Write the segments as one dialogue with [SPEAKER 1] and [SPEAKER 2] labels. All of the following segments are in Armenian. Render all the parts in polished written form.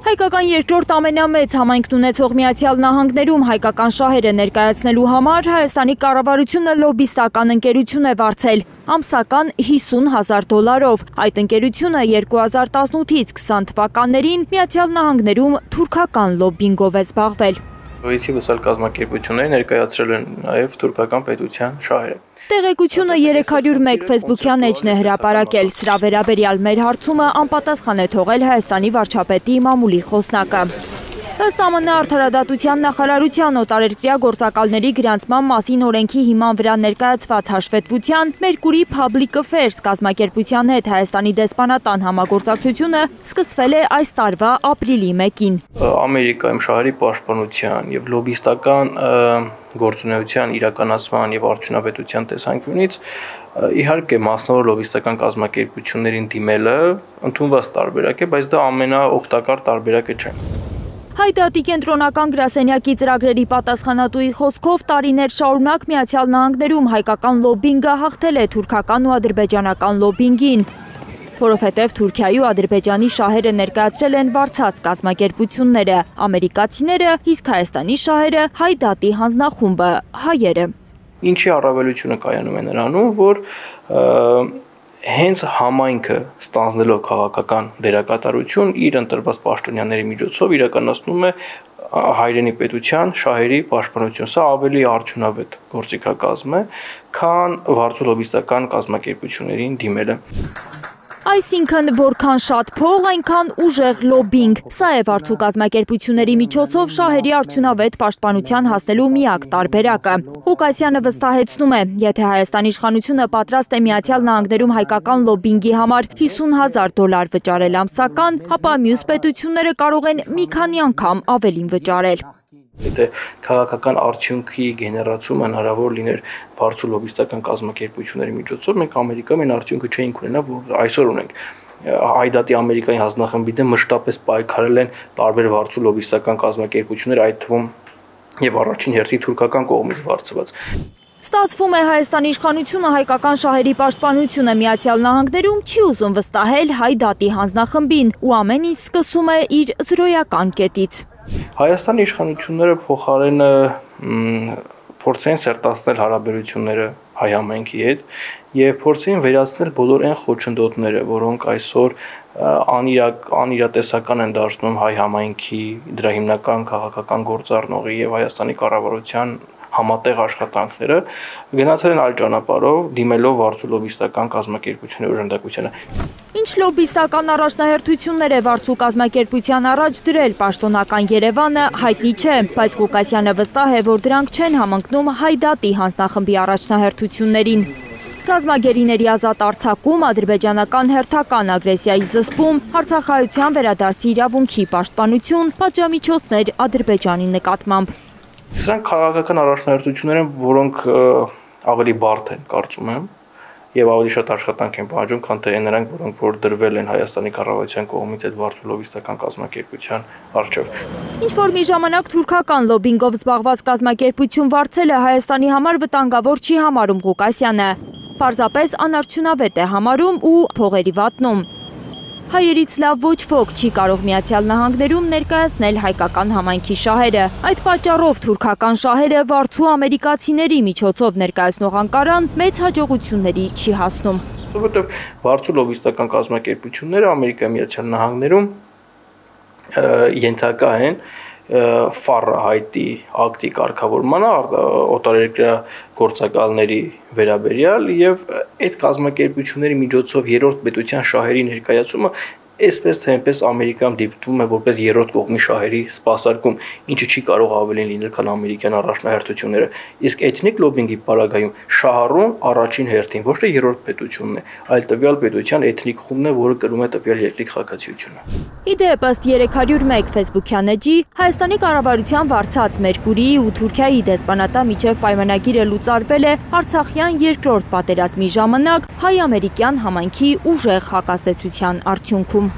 [SPEAKER 1] Հայկական երկրորդ ամենամեծ համայնքն ունեցող Միացյալ Նահանգներում հայկական շահերը ներկայացնելու համար Հայաստանի կառավարությունը լոբիստական ընկերություն է վարձել ամսական $50,000։ Այդ ընկերությունը 2018-ից 20 թվականներին Միացյալ Նահանգներում թուրքական լոբբինգով է զբաղվել։
[SPEAKER 2] Թիվս այլ կազմակերպությունները ներկայացրել են նաև թուրքական պետության շահերը։
[SPEAKER 1] Տեղեկությունը 301 ֆեյսբուքյան էջն է հրապարակել, սրա վերաբերյալ մեր հարցումը անպատասխան է թողել Հայաստանի վարչապետի մամուլի խոսնակը։ Ըստ ԱՄՆ Արդարադատության նախարարության օտարերկրյա գործակալների գրանցման մասին օրենքի հիման վրա ներկայացված հաշվետվության Mercury Public Affairs կազմակերպության հետ Հայաստանի դեսպանատան համագործակցությունը սկսվել է այս տարվա ապրիլի 1-ին։
[SPEAKER 2] Ամերիկայում շահերի պաշտպանության եւ լոբիստական գործունեության իրականացման եւ արդյունավետության տեսանկյունից իհարկե մասնավոր լոբիստական կազմակերպություններին դիմելը ընդունված տարբերակ է, բայց դա ամենաօգտակար տարբերակը չէ։
[SPEAKER 1] Հայդատի կենտրոնական գրասենյակի ծրագրերի պատասխանատուի խոսքով տարիներ շարունակ Միացյալ Նահանգներում հայկական լոբբինգը հաղթել է թուրքական ու ադրբեջանական լոբբինգին, որովհետև Թուրքիայի ու Ադրբեջանի շահերը ներկայացրել են վարձած կազմակերպությունները, ամերիկացիները, իսկ Հայաստանի շահերը Հայդատի հանձնախումբը, հայերը։
[SPEAKER 2] Ինչի առավելությունը կայանում է նրանում, որ հենց համայնքը ստանձնելով քաղաքական դերակատարություն իր ընտրված պաշտոնյաների միջոցով իրականացնում է հայրենի պետության շահերի պաշտպանություն։ Սա ավելի արդյունավետ գործիքակազմ է, քան վարձու լոբիստական կազմակերպություններին դիմելը։
[SPEAKER 1] Այսինքն, որքան շատ փող, այնքան ուժեղ լոբբինգ։ Սա է վարձու կազմակերպությունների միջոցով շահերի արդյունավետ պաշտպանության հասնելու միակ տարբերակը։ Ղուկասյանը վստահեցնում է, եթե Հայաստանի իշխանությունը պատրաստ է Միացյալ Նահանգներում հայկական լոբբինգի համար $50,000 վճարել ամսական, ապա մյուս պետությունները կարող են մի քանի անգամ ավելին վճարել։
[SPEAKER 2] Եթե քաղաքական արդյունքի գեներացումը հնարավոր լիներ վարձու լոբիստական կազմակերպությունների միջոցով, մենք Ամերիկայում այն արդյունքը չէինք ունենա, որ այսօր ունենք։ Հայդատի Ամերիկայի հանձնախմբի դեմ մշտապես պայքարել են տարբեր վարձու լոբիստական կազմակերպություններ, այդ թվում եւ առաջին հերթին թուրքական կողմից վարձված։
[SPEAKER 1] Ստացվում է Հայաստանի իշխանությունը հայկական շահերի պաշտպանությունը Միացյալ Նահանգներում չի ուզում վստահել Հայդատի հանձնախմբին ու ամեն ինչ սկսում է իր զրոյական կետից։
[SPEAKER 2] Հայաստանի իշխանությունները փոխարենը փորձեն սերտացնել հարաբերությունները հայ համայնքի հետ եւ փորձեն վերացնել բոլոր այն խոչընդոտները, որոնք այսօր անիրատեսական են դարձնում հայ համայնքի, դրա հիմնական քաղաքական գործառնողի եւ Հայաստանի կառավարության համատեղ աշխատանքները գնացել են այլ ճանապարհով, դիմելով վարձու լոբիստական կազմակերպությունների օժանդակությանը։
[SPEAKER 1] Ինչ լոբիստական առաջնահերթություններ է վարձու կազմակերպության առաջ դրել պաշտոնական Երևանը, հայտնի չէ, բայց Ղուկասյանը վստահ է, որ դրանք չեն համընկնում Հայդատի հանձնախմբի առաջնահերթություններին։ Ռազմագերիների ազատ արձակում, ադրբեջանական հերթական ագրեսիայի զսպում, Արցախայցյան վերադարձի իրավունքի պաշտպանություն, պատժամիջոցներ Ադրբեջանի նկատմամբ։
[SPEAKER 2] Սրանք քաղաքական առաջնահերթություններ են, որոնք ավելի բարդ են, կարծում եմ, եւ ավելի շատ աշխատանք են պահանջում, քան թե նրանք, որոնք որ դրվել են Հայաստանի կառավարության կողմից այդ վարձու լոբիստական կազմակերպության առջև։
[SPEAKER 1] Ինչ որ մի ժամանակ թուրքական լոբբինգով զբաղված կազմակերպություն վարձելը Հայաստանի համար վտանգավոր չի համարում Ղուկասյանը, պարզապես անարդյունավետ է համարում ու փողերի վատնում։ Հայերից լավ ոչ ոք չի կարող Միացյալ Նահանգներում ներկայացնել հայկական համայնքի շահերը։ Այդ պատճառով թուրքական շահերը վարձու ամերիկացիների միջոցով ներկայացնող Անկարան մեծ հաջողությունների չի հասնում։
[SPEAKER 2] Որովհետև վարձու լոբիստական կազմակերպությունները Ամերիկայի Միացյալ Նահանգներում ենթակա են Ֆարահայտի ակտի կարգավորմանը օտարերկրյա գործակալների վերաբերյալ եւ այդ կազմակերպությունների միջոցով երրորդ պետության շահերի ներկայացումը այսպես թե այնպես Ամերիկայում դիտվում է որպես երրորդ կողմի շահերի սպասարկում, ինչը չի կարող ավելին լինել, քան ամերիկյան առաջնահերթությունները։ Իսկ էթնիկ լոբբինգի պարագայում շահառուն առաջին հերթին ոչ թե երրորդ պետությունն է, այլ տվյալ պետության էթնիկ խումբն է, որը կրում է տվյալ երկրի քաղաքացիությունը։
[SPEAKER 1] Իդեպ ըստ 301 ֆեյսբուքյան էջի Հայաստանի կառավարության վարձած Մերկուրիի ու Թուրքիայի դեսպանատան միջև պայմանագիրը լուծարվել է Արցախյան երկրորդ պատերազմի ժամանակ հայ-ամերիկյան համայնքի ուժեղ հակազդեցության արդյունքում։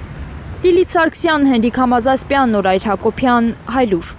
[SPEAKER 1] Լիլիթ Սարգսյան, Հենրիկ Համազասպյան, Նորայր Հակոբյան, Հայլուր։